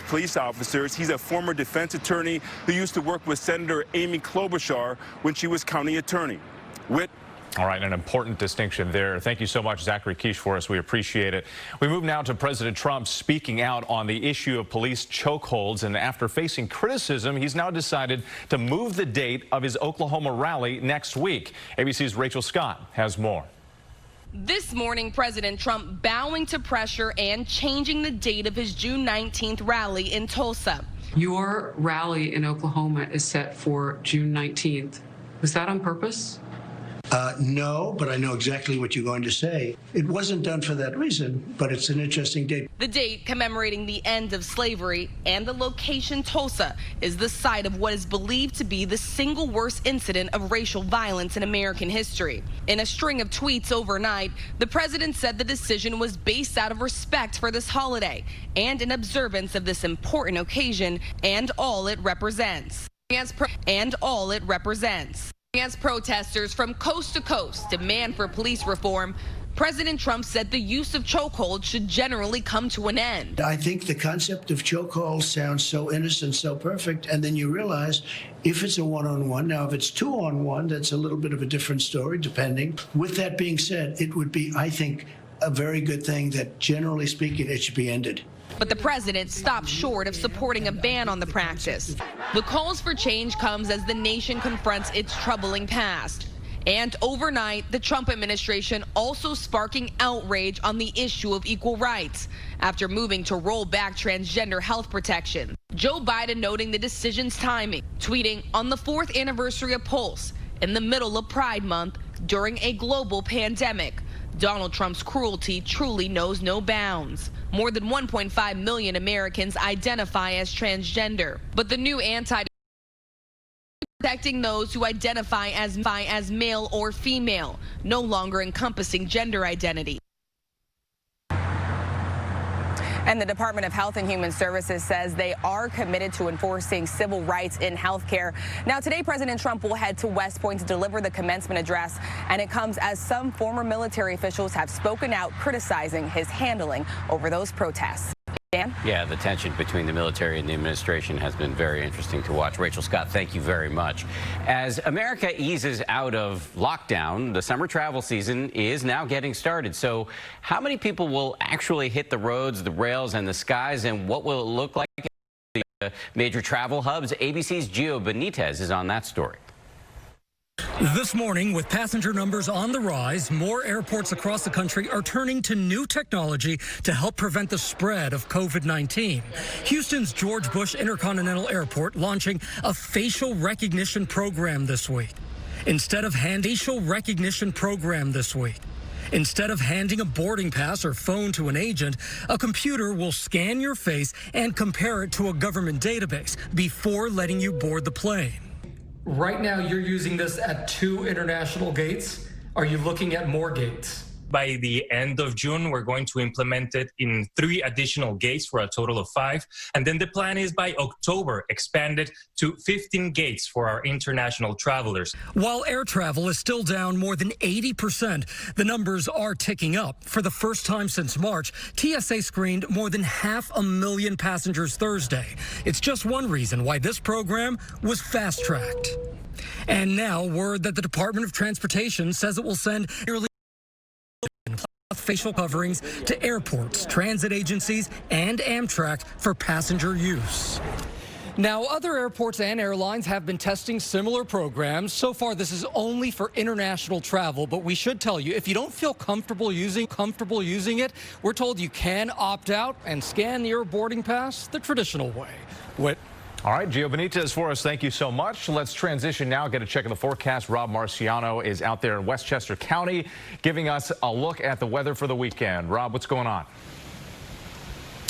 police officers. He's a former defense attorney who used to work with Senator Amy Klobuchar when she was county attorney. Whit. All right, an important distinction there. Thank you so much, Zachary Quiche, for us. We appreciate it. We move now to President Trump speaking out on the issue of police chokeholds. And after facing criticism, he's now decided to move the date of his Oklahoma rally next week. ABC's Rachel Scott has more. This morning, President Trump bowing to pressure and changing the date of his June 19th rally in Tulsa. Your rally in Oklahoma is set for June 19th. Was that on purpose? No, but I know exactly what you're going to say. It wasn't done for that reason, but it's an interesting date. The date commemorating the end of slavery and the location Tulsa is the site of what is believed to be the single worst incident of racial violence in American history. In a string of tweets overnight, the president said the decision was based out of respect for this holiday and in observance of this important occasion and all it represents. As protesters from coast to coast demand for police reform, President Trump said the use of chokeholds should generally come to an end. I think the concept of chokehold sounds so innocent, so perfect, and then you realize if it's a one-on-one, now if it's two-on-one, that's a little bit of a different story, depending. With that being said, it would be, I think, a very good thing that, generally speaking, it should be ended. But the president stopped short of supporting a ban on the practice. The calls for change comes as the nation confronts its troubling past. And overnight, the Trump administration also sparking outrage on the issue of equal rights after moving to roll back transgender health protection. Joe Biden noting the decision's timing, tweeting on the 4th anniversary of Pulse in the middle of Pride Month during a global pandemic. Donald Trump's cruelty truly knows no bounds. More than 1.5 million Americans identify as transgender, but the new protecting those who identify as male or female, no longer encompassing gender identity. And the Department of Health and Human Services says they are committed to enforcing civil rights in healthcare. Now, today, President Trump will head to West Point to deliver the commencement address, and it comes as some former military officials have spoken out criticizing his handling over those protests. Dan? Yeah, the tension between the military and the administration has been very interesting to watch. Rachel Scott, thank you very much. As America eases out of lockdown, the summer travel season is now getting started. So how many people will actually hit the roads, the rails, and the skies, and what will it look like at the major travel hubs? ABC's Gio Benitez is on that story. This morning, with passenger numbers on the rise, more airports across the country are turning to new technology to help prevent the spread of COVID-19. Houston's George Bush Intercontinental Airport launching a facial recognition program this week. Instead of handing a boarding pass or phone to an agent, a computer will scan your face and compare it to a government database before letting you board the plane. Right now, you're using this at 2 international gates. Are you looking at more gates? By the end of June, we're going to implement it in 3 additional gates for a total of 5. And then the plan is by October, expand it to 15 gates for our international travelers. While air travel is still down more than 80%, the numbers are ticking up. For the first time since March, TSA screened more than 500,000 passengers Thursday. It's just one reason why this program was fast-tracked. And now word that the Department of Transportation says it will send nearly facial coverings to airports, transit agencies, and Amtrak for passenger use. Now, other airports and airlines have been testing similar programs. So far, this is only for international travel, but we should tell you, if you don't feel comfortable using it, we're told you can opt out and scan your boarding pass the traditional way. All right, Gio Benitez for us. Thank you so much. Let's transition now. Get a check of the forecast. Rob Marciano is out there in Westchester County giving us a look at the weather for the weekend. Rob, what's going on?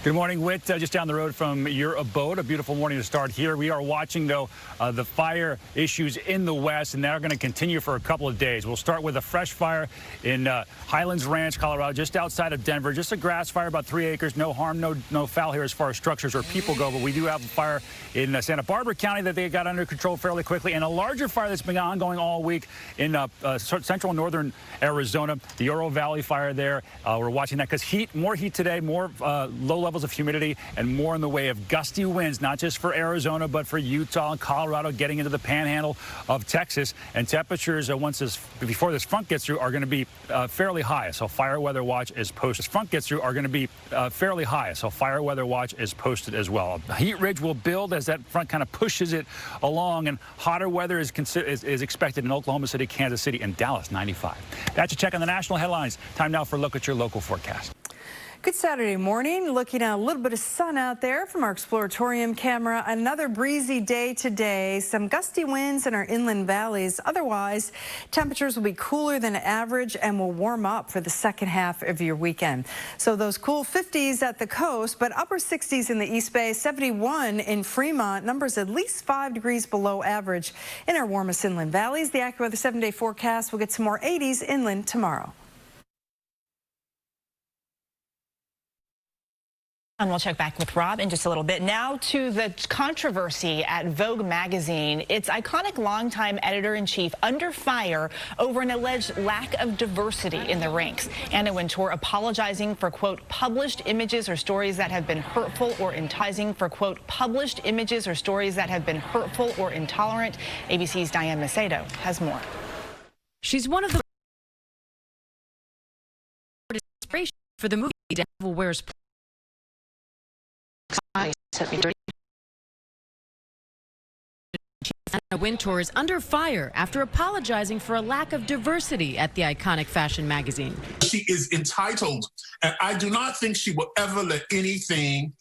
Good morning, Whit. Just down the road from your abode. A beautiful morning to start here. We are watching, though, the fire issues in the west, and they're going to continue for a couple of days. We'll start with a fresh fire in Highlands Ranch, Colorado, just outside of Denver. Just a grass fire, about 3 acres. No harm, no foul here as far as structures or people go. But we do have a fire in Santa Barbara County that they got under control fairly quickly, and a larger fire that's been ongoing all week in central and northern Arizona, the Oro Valley fire there. We're watching that because more heat today, more low-level levels of humidity and more in the way of gusty winds, not just for Arizona, but for Utah and Colorado, getting into the panhandle of Texas. And temperatures, before this front gets through, are going to be fairly high. So fire weather watch is posted. Front gets through are going to be fairly high. So fire weather watch is posted as well. A heat ridge will build as that front kind of pushes it along, and hotter weather is expected in Oklahoma City, Kansas City, and Dallas, 95. That's a check on the national headlines. Time now for a look at your local forecast. Good Saturday morning. Looking at a little bit of sun out there from our Exploratorium camera. Another breezy day today. Some gusty winds in our inland valleys. Otherwise, temperatures will be cooler than average and will warm up for the second half of your weekend. So those cool 50s at the coast, but upper 60s in the East Bay, 71 in Fremont. Numbers at least 5 degrees below average in our warmest inland valleys. The AccuWeather 7-day forecast will get some more 80s inland tomorrow. And we'll check back with Rob in just a little bit. Now to the controversy at Vogue magazine. Its iconic longtime editor-in-chief under fire over an alleged lack of diversity in the ranks. Anna Wintour apologizing for, quote, published images or stories that have been hurtful or enticing, for, quote, published images or stories that have been hurtful or intolerant. ABC's Diane Macedo has more. She's one of the inspiration for the movie Devil Wears Anna Wintour is under fire after apologizing for a lack of diversity at the iconic fashion magazine. She is entitled, and I do not think she will ever let anything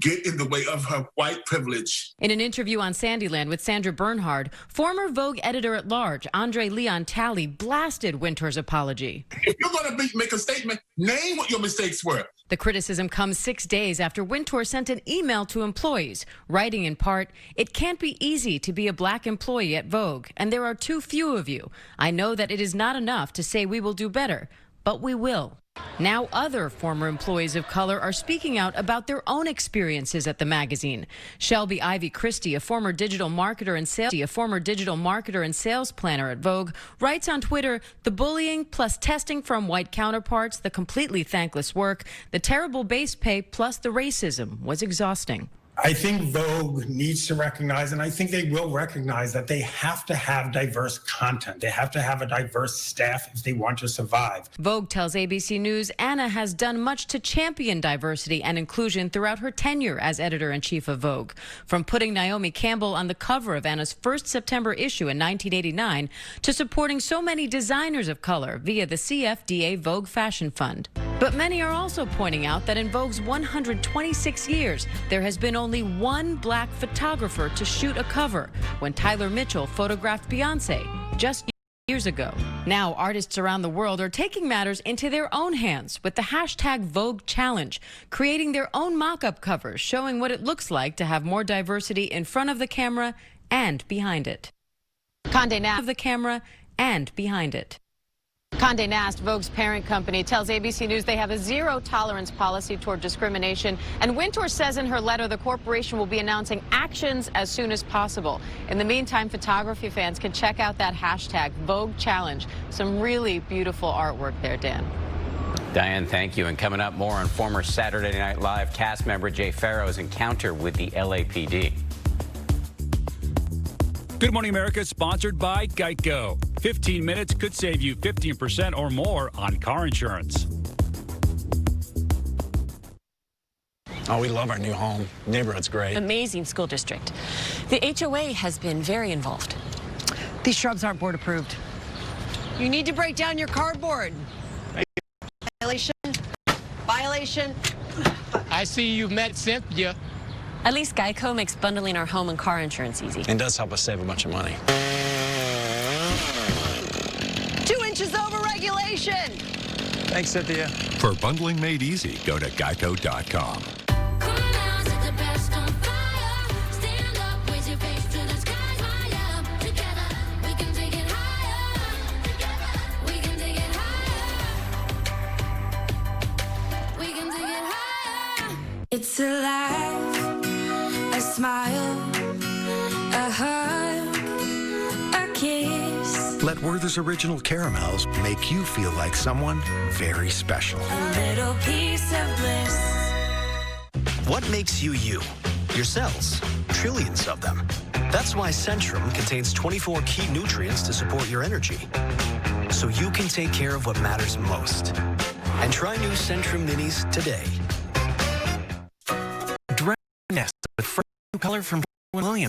get in the way of her white privilege. In an interview on Sandyland with Sandra Bernhard, former Vogue editor-at-large Andre Leon Talley blasted Wintour's apology. If you're going to make a statement, name what your mistakes were. The criticism comes 6 days after Wintour sent an email to employees, writing in part, "It can't be easy to be a black employee at Vogue, and there are too few of you. I know that it is not enough to say we will do better, but we will." Now other former employees of color are speaking out about their own experiences at the magazine. Shelby Ivy Christie, a former digital marketer and sales planner at Vogue, writes on Twitter, "The bullying plus testing from white counterparts, the completely thankless work, the terrible base pay plus the racism was exhausting." I think Vogue needs to recognize, and I think they will recognize, that they have to have diverse content. They have to have a diverse staff if they want to survive. Vogue tells ABC News Anna has done much to champion diversity and inclusion throughout her tenure as editor-in-chief of Vogue. From putting Naomi Campbell on the cover of Anna's first September issue in 1989 to supporting so many designers of color via the CFDA Vogue Fashion Fund. But many are also pointing out that in Vogue's 126 years, there has been only one black photographer to shoot a cover when Tyler Mitchell photographed Beyonce just years ago. Now, artists around the world are taking matters into their own hands with the hashtag Vogue Challenge, creating their own mock-up covers showing what it looks like to have more diversity in front of the camera and behind it. Condé Nast, Vogue's parent company, tells ABC News they have a zero-tolerance policy toward discrimination. And Wintour says in her letter the corporation will be announcing actions as soon as possible. In the meantime, photography fans can check out that hashtag Vogue Challenge. Some really beautiful artwork there, Dan. Diane, thank you. And coming up, more on former Saturday Night Live cast member Jay Farrow's encounter with the LAPD. Good Morning America is sponsored by Geico. 15 minutes could save you 15% or more on car insurance. Oh, we love our new home. Neighborhood's great. Amazing school district. The HOA has been very involved. These shrubs aren't board approved. You need to break down your cardboard. Violation. I see you've met Cynthia. At least Geico makes bundling our home and car insurance easy. And does help us save a bunch of money. 2 inches over regulation. Thanks, Cynthia. For bundling made easy, go to geico.com. It's alive, a smile, a hug, a kiss. Let Werther's Original Caramels make you feel like someone very special. A little piece of bliss. What makes you you? Your cells, trillions of them. That's why Centrum contains 24 key nutrients to support your energy, so you can take care of what matters most. And try new Centrum Minis today. Nest with fresh new color from Williams.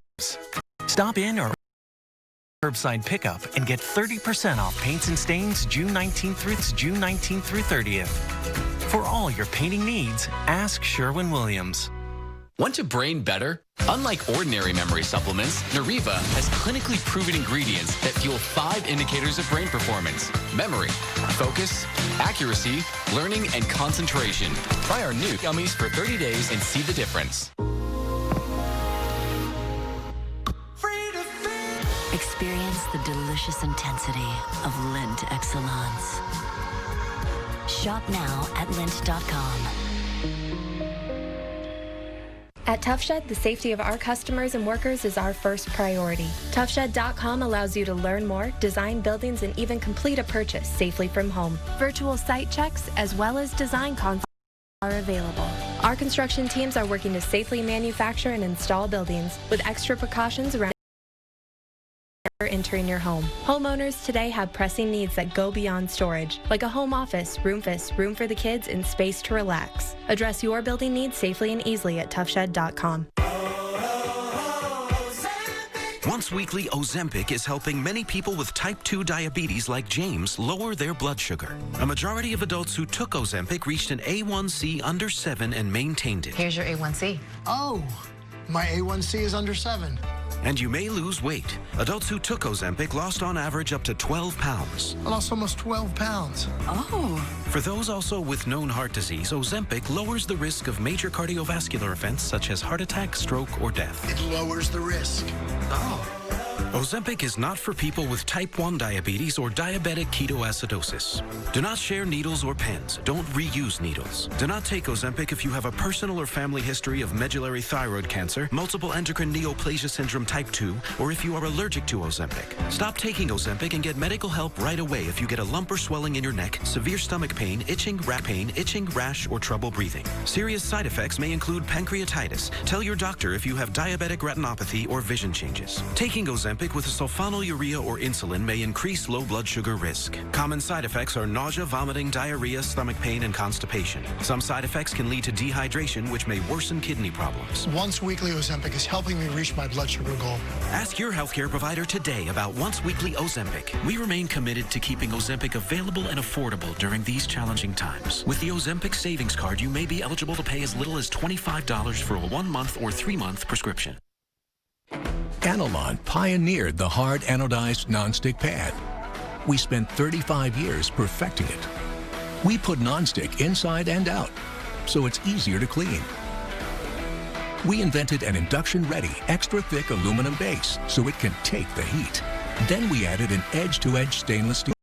Stop in or curbside pickup and get 30% off paints and stains June 19th through 30th. For all your painting needs, ask Sherwin-Williams. Want your brain better? Unlike ordinary memory supplements, Nariva has clinically proven ingredients that fuel 5 indicators of brain performance: memory, focus, accuracy, learning, and concentration. Try our new gummies for 30 days and see the difference. Experience the delicious intensity of Lindt Excellence. Shop now at Lindt.com. At ToughShed, the safety of our customers and workers is our first priority. ToughShed.com allows you to learn more, design buildings, and even complete a purchase safely from home. Virtual site checks as well as design consults are available. Our construction teams are working to safely manufacture and install buildings with extra precautions around entering your home. Homeowners today have pressing needs that go beyond storage, like a home office, room for the kids, and space to relax. Address your building needs safely and easily at toughshed.com. Once weekly Ozempic is helping many people with type 2 diabetes like James lower their blood sugar. A majority of adults who took Ozempic reached an A1C under 7 and maintained it. Here's your A1C. Oh, my A1C is under 7. And you may lose weight. Adults who took Ozempic lost on average up to 12 pounds. I lost almost 12 pounds. Oh. For those also with known heart disease, Ozempic lowers the risk of major cardiovascular events such as heart attack, stroke, or death. It lowers the risk. Oh. Ozempic is not for people with type 1 diabetes or diabetic ketoacidosis. Do not share needles or pens. Don't reuse needles. Do not take Ozempic if you have a personal or family history of medullary thyroid cancer, multiple endocrine neoplasia syndrome type 2, or if you are allergic to Ozempic. Stop taking Ozempic and get medical help right away if you get a lump or swelling in your neck, severe stomach pain, itching, rash, or trouble breathing. Serious side effects may include pancreatitis. Tell your doctor if you have diabetic retinopathy or vision changes. Taking Ozempic with a sulfonylurea or insulin may increase low blood sugar risk. Common side effects are nausea, vomiting, diarrhea, stomach pain, and constipation. Some side effects can lead to dehydration, which may worsen kidney problems. Once weekly Ozempic is helping me reach my blood sugar goal. Ask your healthcare provider today about once weekly Ozempic. We remain committed to keeping Ozempic available and affordable during these challenging times. With the Ozempic Savings Card, you may be eligible to pay as little as $25 for a 1-month or 3-month prescription. Analon pioneered the hard anodized nonstick pan. We spent 35 years perfecting it. We put nonstick inside and out, so it's easier to clean. We invented an induction-ready, extra-thick aluminum base, so it can take the heat. Then we added an edge-to-edge stainless steel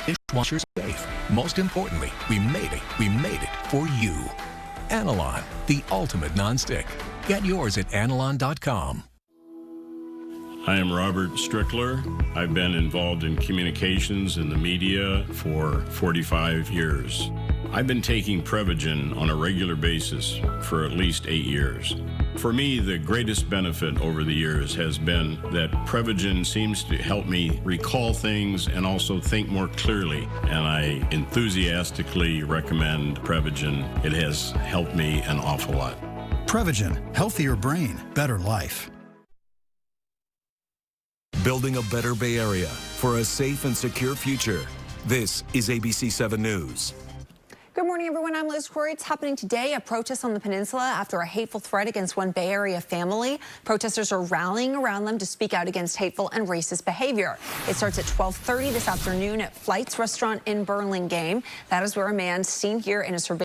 dishwasher safe. Most importantly, we made it for you. Analon, the ultimate nonstick. Get yours at Analon.com. I am Robert Strickler. I've been involved in communications in the media for 45 years. I've been taking Prevagen on a regular basis for at least 8 years. For me, the greatest benefit over the years has been that Prevagen seems to help me recall things and also think more clearly. And I enthusiastically recommend Prevagen. It has helped me an awful lot. Prevagen, healthier brain, better life. Building a better Bay Area for a safe and secure future. This is ABC 7 News. Good morning, everyone. I'm Liz Corey. It's happening today, a protest on the peninsula after a hateful threat against one Bay Area family. Protesters are rallying around them to speak out against hateful and racist behavior. It starts at 12:30 this afternoon at Flight's restaurant in Burlingame. That is where a man seen here in a surveillance